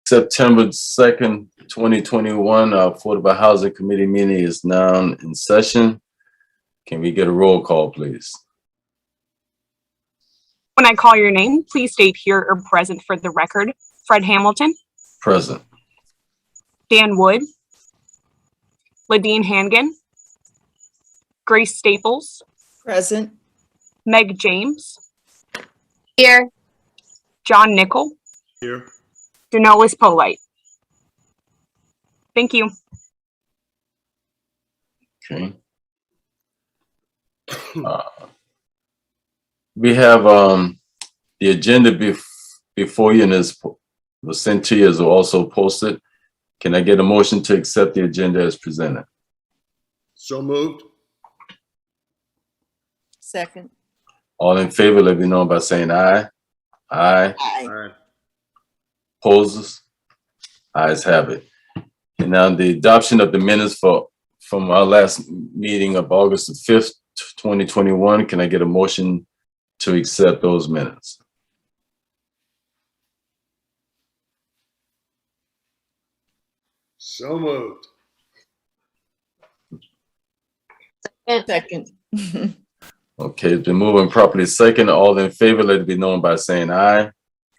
September 2nd, 2021, our Affordable Housing Committee meeting is now in session. Can we get a roll call, please? When I call your name, please state here or present for the record. Fred Hamilton. Present. Dan Wood. Ladine Hangan. Grace Staples. Present. Meg James. Here. John Nickel. Here. Denolis Polite. Thank you. Okay. We have the agenda before you, and it was sent to you as also posted. Can I get a motion to accept the agenda as presented? So moved. Second. All in favor, let me know by saying aye. Aye. Aye. Aye. Opposes? Ayes have it. And now the adoption of the minutes from our last meeting of August the 5th, 2021. Can I get a motion to accept those minutes? So moved. Second. Okay, it's been moved and properly second. All in favor, let it be known by saying aye.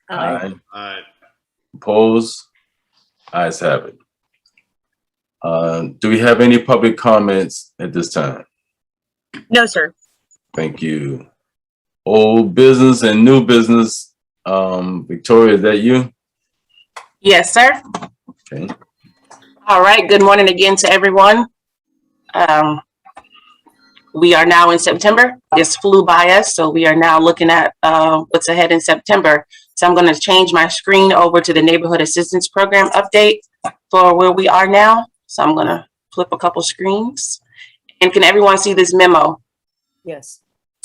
Aye. Aye. Opposed? Ayes have it. Do we have any public comments at this time? No, sir. Thank you. Old business and new business. Victoria, is that you? Yes, sir. Okay. All right. Good morning again to everyone. We are now in September. This flew by us, so we are now looking at what's ahead in September. So I'm going to change my screen over to the Neighborhood Assistance Program update for where we are now. So I'm going to flip a couple screens. And can everyone see this memo? Yes.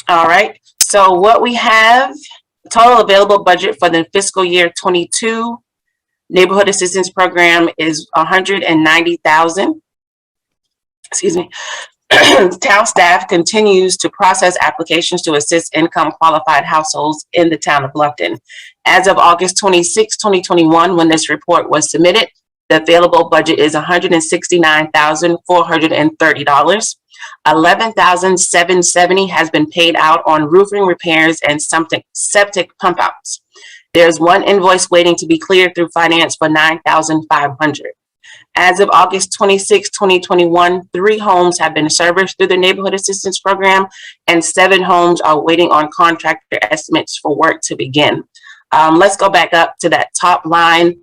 All right. So what we have, total available budget for the fiscal year 22 Neighborhood Assistance Program is $190,000. Excuse me. Town staff continues to process applications to assist income qualified households in the town of Bluffton. As of August 26, 2021, when this report was submitted, the available budget is $169,430. $11,770 has been paid out on roofing repairs and septic pump outs. There's one invoice waiting to be cleared through finance for $9,500. As of August 26, 2021, 3 homes have been serviced through the Neighborhood Assistance Program, and 7 homes are waiting on contractor estimates for work to begin. Let's go back up to that top line.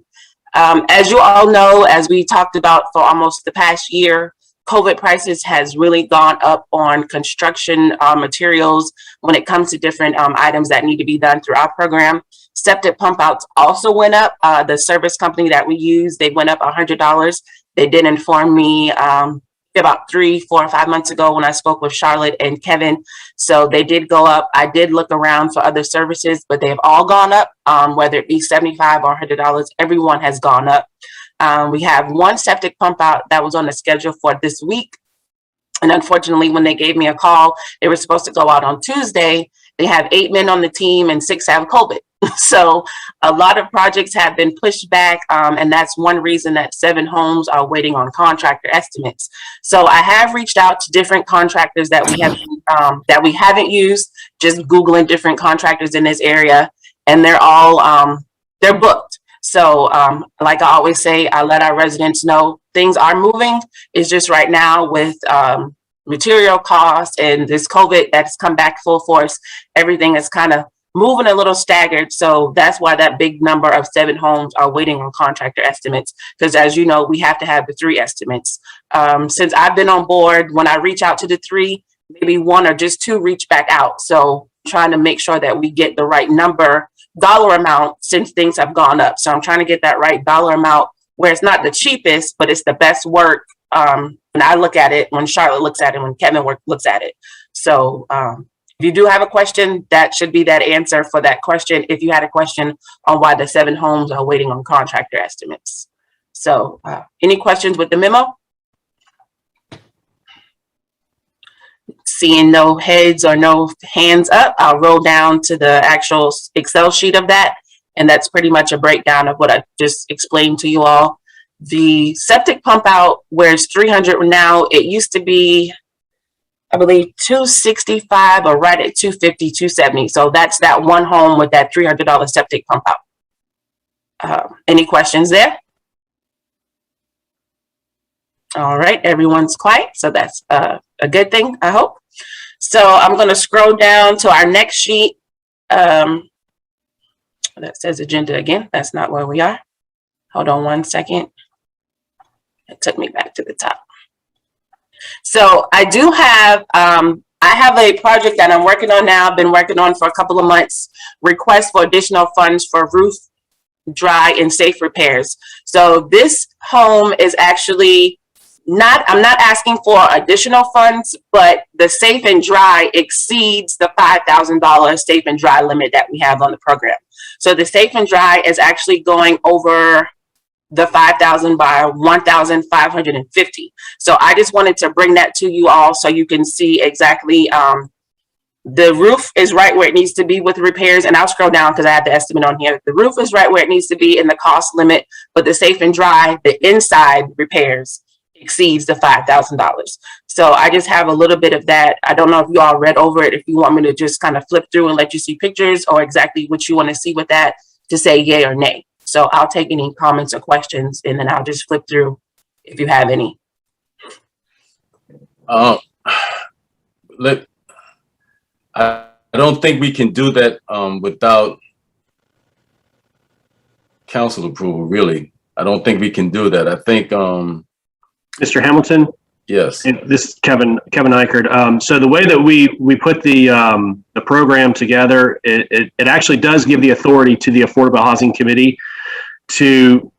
As you all know, as we talked about for almost the past year, COVID prices has really gone up on construction materials when it comes to different items that need to be done through our program. Septic pump outs also went up. The service company that we use, they went up $100. They did inform me about 3, 4, or 5 months ago when I spoke with Charlotte and Kevin. So they did go up. I did look around for other services, but they've all gone up, whether it be $75 or $100. Everyone has gone up. We have 1 septic pump out that was on the schedule for this week. And unfortunately, when they gave me a call, it was supposed to go out on Tuesday. They have 8 men on the team and 6 have COVID. So a lot of projects have been pushed back. And that's one reason that 7 homes are waiting on contractor estimates. So I have reached out to different contractors that we haven't used, just Googling different contractors in this area, and they're all, they're booked. So like I always say, I let our residents know things are moving. It's just right now with material costs and this COVID that's come back full force, everything is kind of moving a little staggered. So that's why that big number of 7 homes are waiting on contractor estimates. Because as you know, we have to have the 3 estimates. Since I've been on board, when I reach out to the 3, maybe 1 or just 2 reach back out. So trying to make sure that we get the right dollar amount since things have gone up. So I'm trying to get that right dollar amount where it's not the cheapest, but it's the best work. When I look at it, when Charlotte looks at it, when Kevin looks at it. So if you do have a question, that should be that answer for that question. If you had a question on why the 7 homes are waiting on contractor estimates. So any questions with the memo? Seeing no heads or no hands up, I'll roll down to the actual Excel sheet of that. And that's pretty much a breakdown of what I just explained to you all. The septic pump out, where it's 300 now, it used to be, I believe, 265 or right at 250, 270. So that's that one home with that $300 septic pump out. Any questions there? All right, everyone's quiet, so that's a good thing, I hope. So I'm going to scroll down to our next sheet. That says agenda again. That's not where we are. Hold on one second. It took me back to the top. So I do have, I have a project that I'm working on now. I've been working on for a couple of months. Request for additional funds for roof, dry, and safe repairs. So this home is actually I'm not asking for additional funds, but the safe and dry exceeds the $5,000 safe and dry limit that we have on the program. So the safe and dry is actually going over the 5,000 by 1,550. So I just wanted to bring that to you all so you can see exactly, the roof is right where it needs to be with repairs, and I'll scroll down because I have the estimate on here. The roof is right where it needs to be in the cost limit, but the safe and dry, the inside repairs exceeds the $5,000. So I just have a little bit of that. I don't know if you all read over it, if you want me to just kind of flip through and let you see pictures or exactly what you want to see with that to say yay or nay. So I'll take any comments or questions and then I'll just flip through if you have any. I don't think we can do that without council approval, really. I don't think we can do that. I think Mr. Hamilton, yes. this is Kevin Eichert. So the way that we put the program together, it actually does give the authority to the Affordable Housing Committee to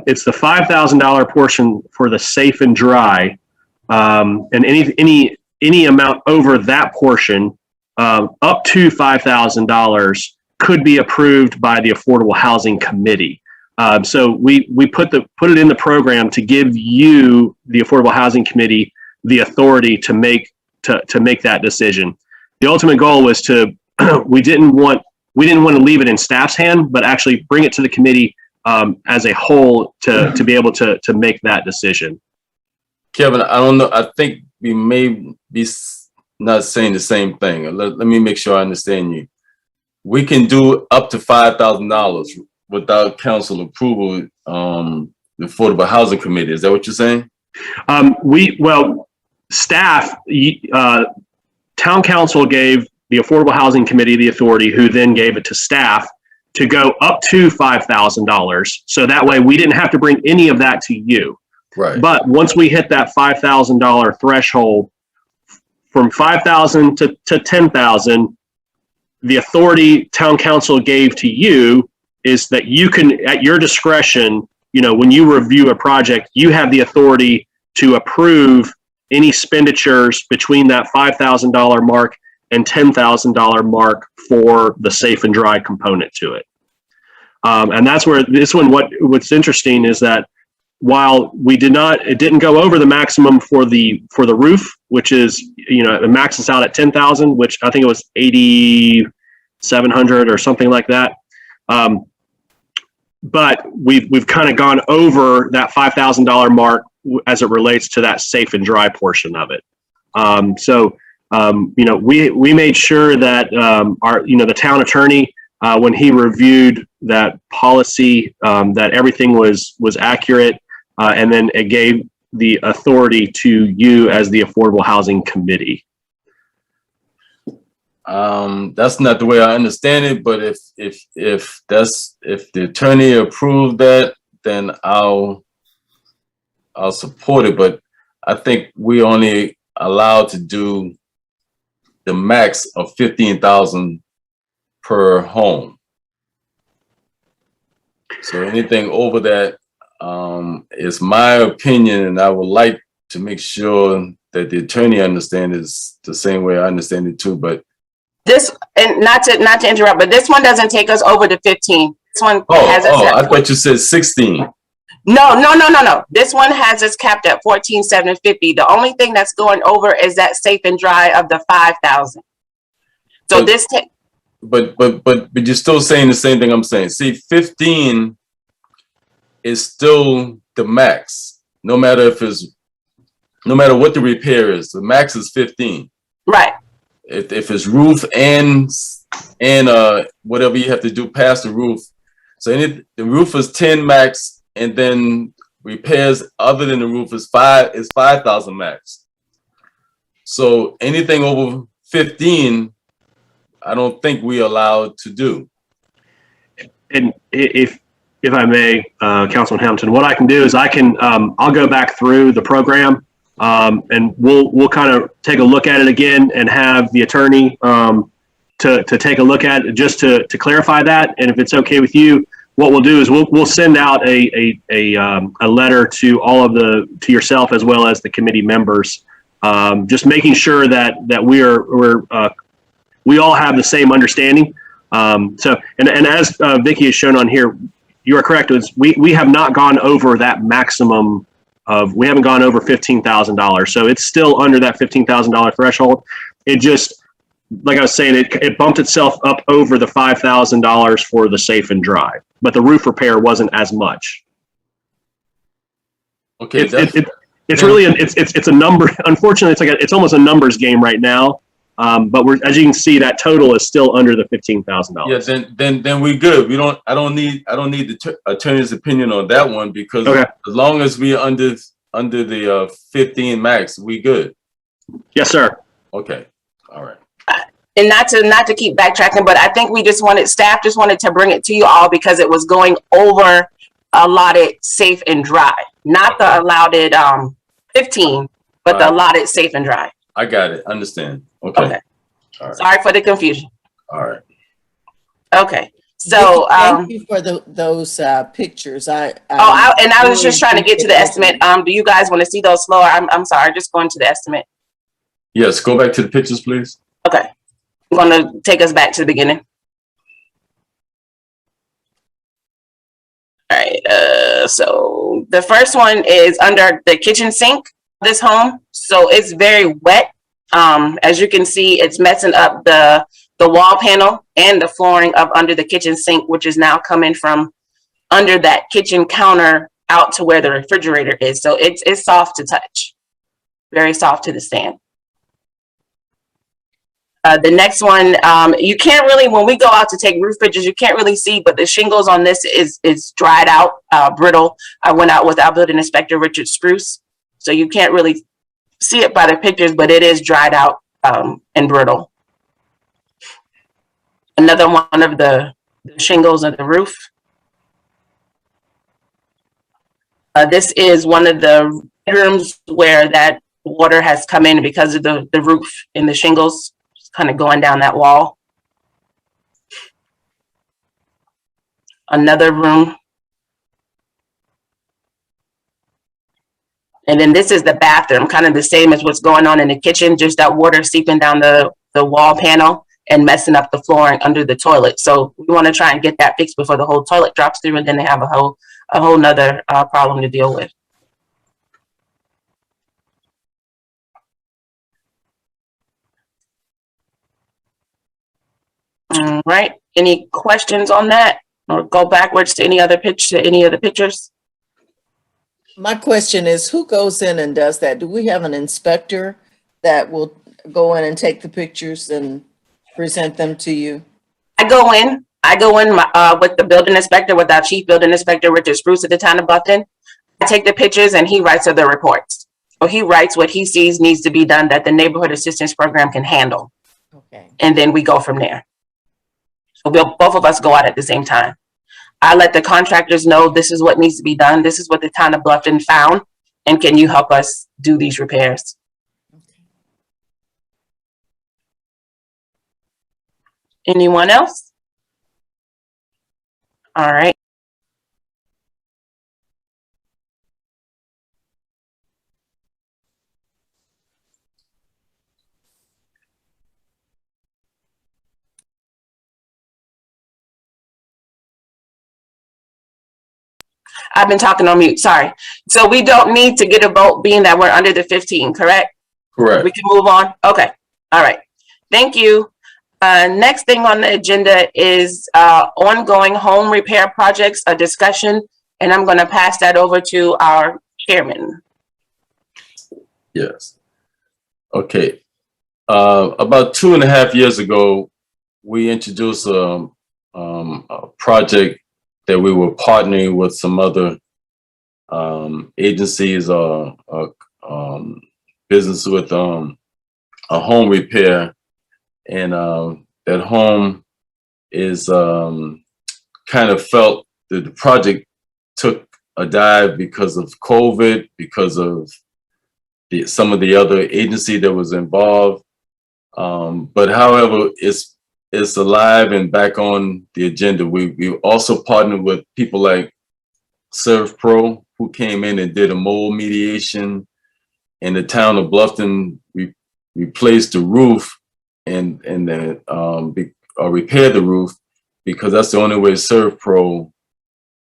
it's the $5,000 portion for the safe and dry, and any amount over that portion, up to $5,000, could be approved by the Affordable Housing Committee. So we put it in the program to give you, the Affordable Housing Committee, the authority to make that decision. The ultimate goal was to we didn't want to leave it in staff's hand, but actually bring it to the committee as a whole to be able to make that decision. Kevin, I don't know. I think we may be not saying the same thing. Let me make sure I understand you. We can do up to $5,000 without council approval, the Affordable Housing Committee. Is that what you're saying? Staff, town council gave the Affordable Housing Committee the authority, who then gave it to staff to go up to $5,000. So that way we didn't have to bring any of that to you. Right. But once we hit that $5,000 threshold, from $5,000 to $10,000, the authority town council gave to you is that you can, at your discretion, when you review a project, you have the authority to approve any expenditures between that $5,000 mark and $10,000 mark for the safe and dry component to it. And that's where this one, what's interesting is that while it didn't go over the maximum for the roof, which is, it maxes out at 10,000, which I think it was 8,700 or something like that. But we've kind of gone over that $5,000 mark as it relates to that safe and dry portion of it. We made sure that the town attorney, when he reviewed that policy, that everything was accurate, and then it gave the authority to you as the Affordable Housing Committee. That's not the way I understand it, but if the attorney approved that, then I'll support it. But I think we only allowed to do the max of 15,000 per home. So anything over that is my opinion, and I would like to make sure that the attorney understands the same way I understand it too. But this, and not to interrupt, but this one doesn't take us over to 15. This one has us I thought you said 16. No. This one has us capped at 14,750. The only thing that's going over is that safe and dry of the 5,000. So but you're still saying the same thing I'm saying. See, 15 is still the max. No matter what the repair is, the max is 15. Right. If it's roof and whatever you have to do past the roof. So the roof is 10 max, and then repairs other than the roof is 5,000 max. So anything over 15, I don't think we're allowed to do. And if I may, Councilman Hamilton, what I can do is I'll go back through the program, and we'll kind of take a look at it again and have the attorney to take a look at it just to clarify that. And if it's okay with you, what we'll do is we'll send out a letter to to yourself as well as the committee members, just making sure that we all have the same understanding. So as Vicky has shown on here, you are correct. We have not gone over that maximum we haven't gone over $15,000. So it's still under that $15,000 threshold. It just, like I was saying, it bumped itself up over the $5,000 for the safe and dry, but the roof repair wasn't as much. Okay. It's really, it's a number. Unfortunately, it's almost a numbers game right now. But as you can see, that total is still under the $15,000. Yeah, then we good. I don't need the attorney's opinion on that one, because okay. As long as we're under the 15 max, we good. Yes, sir. Okay. All right. And not to keep backtracking, but I think staff just wanted to bring it to you all because it was going over allotted safe and dry, not the allotted 15, but the allotted safe and dry. I got it. Understand. Okay. All right. Sorry for the confusion. All right. Okay. So thank you for those pictures. I was just trying to get to the estimate. Do you guys want to see those slower? I'm sorry, just going to the estimate. Yes, go back to the pictures, please. Okay. I'm going to take us back to the beginning. All right. So the first one is under the kitchen sink, this home. So it's very wet. As you can see, it's messing up the wall panel and the flooring up under the kitchen sink, which is now coming from under that kitchen counter out to where the refrigerator is. So it's soft to touch, very soft to the stand. The next one, you can't really, when we go out to take roof pictures, you can't really see, but the shingles on this is dried out, brittle. I went out with our building inspector, Richard Spruce. So you can't really see it by the pictures, but it is dried out and brittle. Another one of the shingles of the roof. This is one of the bedrooms where that water has come in because of the roof and the shingles kind of going down that wall. Another room. And then this is the bathroom, kind of the same as what's going on in the kitchen, just that water seeping down the wall panel and messing up the flooring under the toilet. So we want to try and get that fixed before the whole toilet drops through, and then they have a whole nother problem to deal with. All right. Any questions on that, or go backwards to any other pictures? My question is, who goes in and does that? Do we have an inspector that will go in and take the pictures and present them to you? I go in with the building inspector, with our chief building inspector, Richard Spruce at the town of Bluffton. I take the pictures and he writes the reports. Or he writes what he sees needs to be done that the neighborhood assistance program can handle. Okay. And then we go from there. So both of us go out at the same time. I let the contractors know this is what needs to be done. This is what the town of Bluffton found. And can you help us do these repairs? Okay. Anyone else? All right. I've been talking on mute, sorry. So we don't need to get a vote being that we're under the 15, correct? Correct. We can move on? Okay, all right. Thank you. Next thing on the agenda is ongoing home repair projects, a discussion, and I'm going to pass that over to our chairman. Yes. Okay. About 2.5 years ago, we introduced a project that we were partnering with some other agencies or business with a home repair, and that home is kind of felt that the project took a dive because of COVID, because of some of the other agency that was involved. But however, it's alive and back on the agenda. We also partnered with people like ServPro, who came in and did a mold mediation in the town of Bluffton. We replaced the roof and repair the roof, because that's the only way ServPro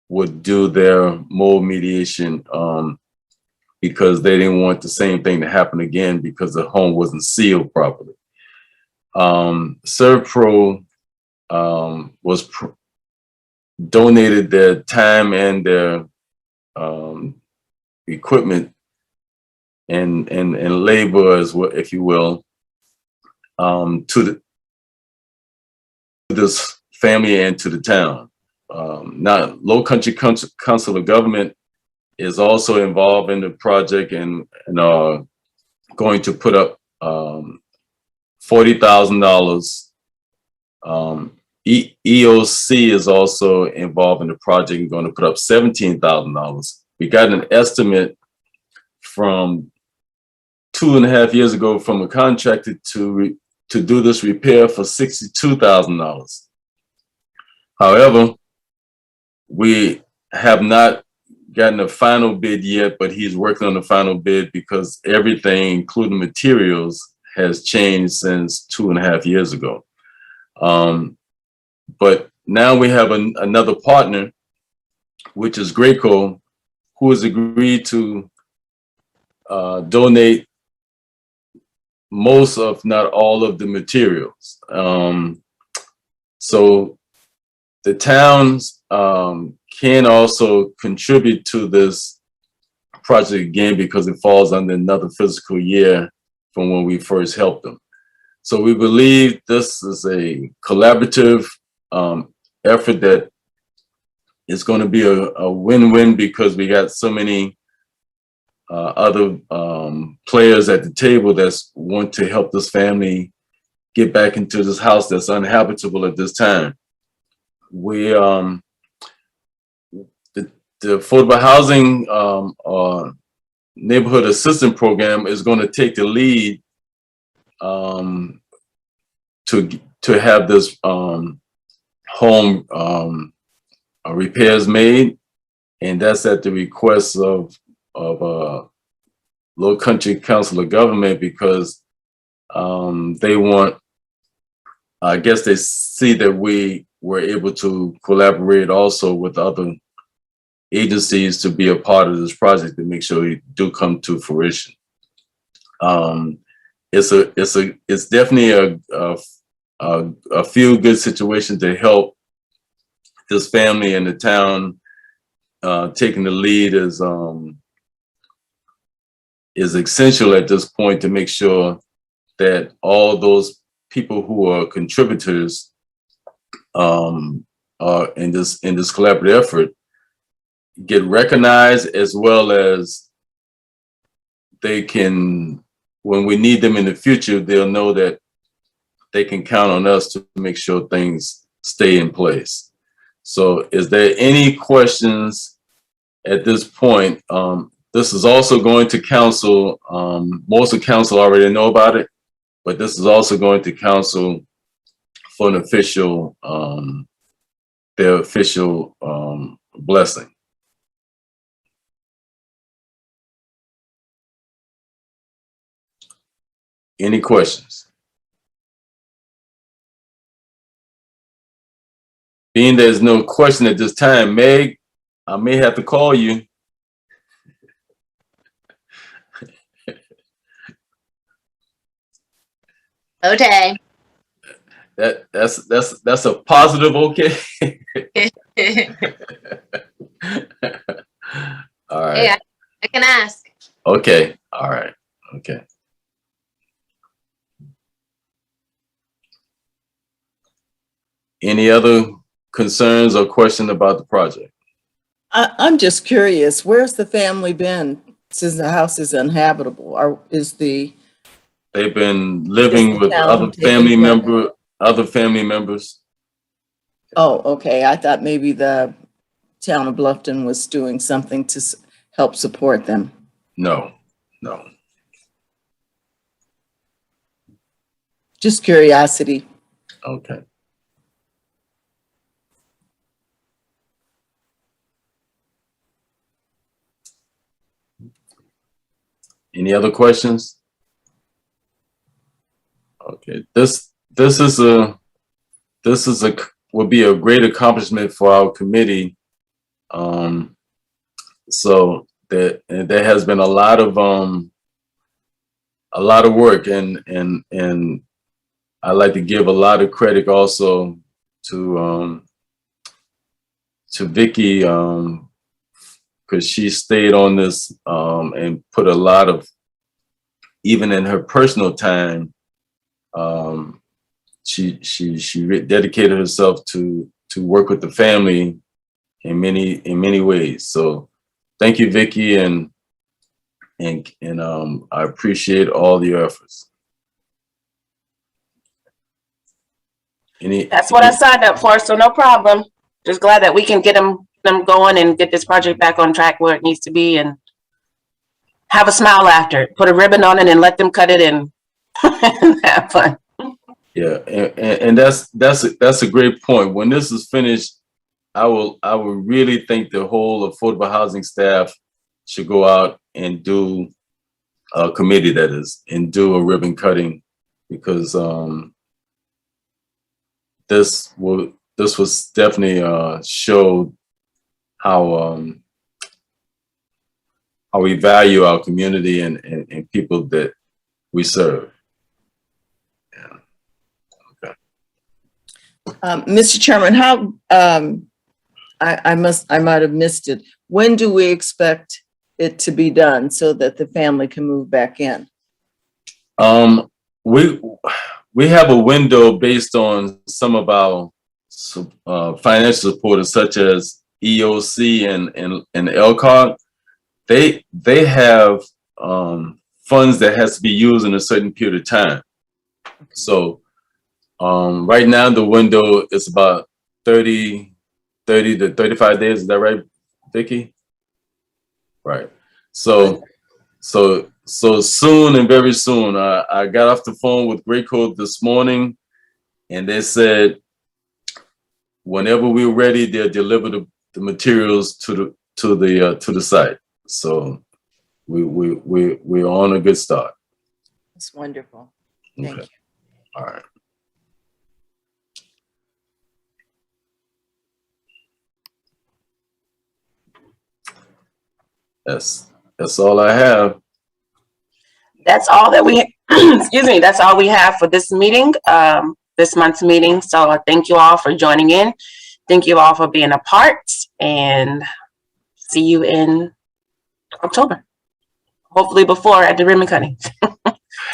would do their mold mediation, because they didn't want the same thing to happen again because the home wasn't sealed properly. ServPro donated their time and their equipment and labor, as well, if you will, to this family and to the town. Now, Low Country Council of Government is also involved in the project and going to put up $40,000. EOC is also involved in the project and going to put up $17,000. We got an estimate from 2.5 years ago from a contractor to do this repair for $62,000. However, we have not gotten a final bid yet, but he's working on the final bid because everything, including materials, has changed since 2.5 years ago. But now we have another partner, which is Graco, who has agreed to donate most, if not all, of the materials. So the towns can also contribute to this project again, because it falls under another fiscal year from when we first helped them. So we believe this is a collaborative effort that is going to be a win-win, because we got so many other players at the table that want to help this family get back into this house that's uninhabitable at this time. We the Affordable Housing Neighborhood Assistance Program is going to take the lead to have this home repairs made, and that's at the request of Low Country Council of Government, because they want, I guess they see that we were able to collaborate also with other agencies to be a part of this project to make sure it do come to fruition. It's definitely a feel-good situation to help this family, and the town taking the lead is essential at this point to make sure that all those people who are contributors in this collaborative effort get recognized, as well as they can, when we need them in the future, they'll know that they can count on us to make sure things stay in place. So is there any questions at this point? This is also going to council. Most of council already know about it, but this is also going to council for an official, their official blessing. Any questions? Being there's no question at this time, Meg, I may have to call you. Okay. That's a positive okay. All right. Hey, I can ask. Okay. All right. Okay. Any other concerns or questions about the project? I'm just curious, where's the family been since the house is uninhabitable? Or They've been living the with town taking care- other family members. Oh, okay. I thought maybe the town of Bluffton was doing something to help support them. No. Just curiosity. Okay. Any other questions? Okay, this would be a great accomplishment for our committee. So there has been a lot of work, and I like to give a lot of credit also to Vicky, because she stayed on this and put a lot of, even in her personal time, she dedicated herself to work with the family in many ways. So thank you, Vicky, and I appreciate all your efforts. That's what I signed up for, so no problem. Just glad that we can get them going and get this project back on track where it needs to be, and have a smile after it. Put a ribbon on it and let them cut it and have fun. Yeah, and that's a great point. When this is finished, I will really think the whole affordable housing staff should go out and do a committee, that is, and do a ribbon cutting, because this was definitely showed how we value our community and people that we serve. Yeah. Okay. Mr. Chairman, how, I might have missed it. When do we expect it to be done so that the family can move back in? We have a window based on some of our financial supporters, such as EOC and LCOG. They have funds that has to be used in a certain period of time. So right now the window is about 30 to 35 days. Is that right, Vicki? Right. So soon, and very soon, I got off the phone with Great Code this morning, and they said whenever we're ready, they'll deliver the materials to the site. So we're on a good start. That's wonderful. Thank Okay. you. All right. That's all I have. That's all that we, excuse me, that's all we have for this meeting, this month's meeting. So I thank you all for joining in. Thank you all for being a part, and see you in October. Hopefully before at the ribbon cutting.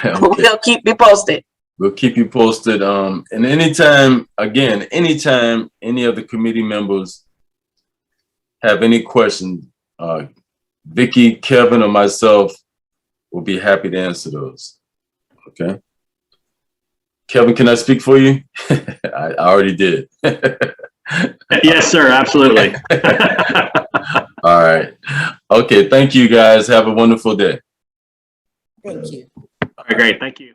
Okay. We'll keep you posted. We'll keep you posted. And anytime any of the committee members have any questions, Vicky, Kevin, or myself will be happy to answer those. Okay. Kevin, can I speak for you? I already did. Yes, sir. Absolutely. All right. Okay. Thank you, guys. Have a wonderful day. Thank you. All right, great. Thank you.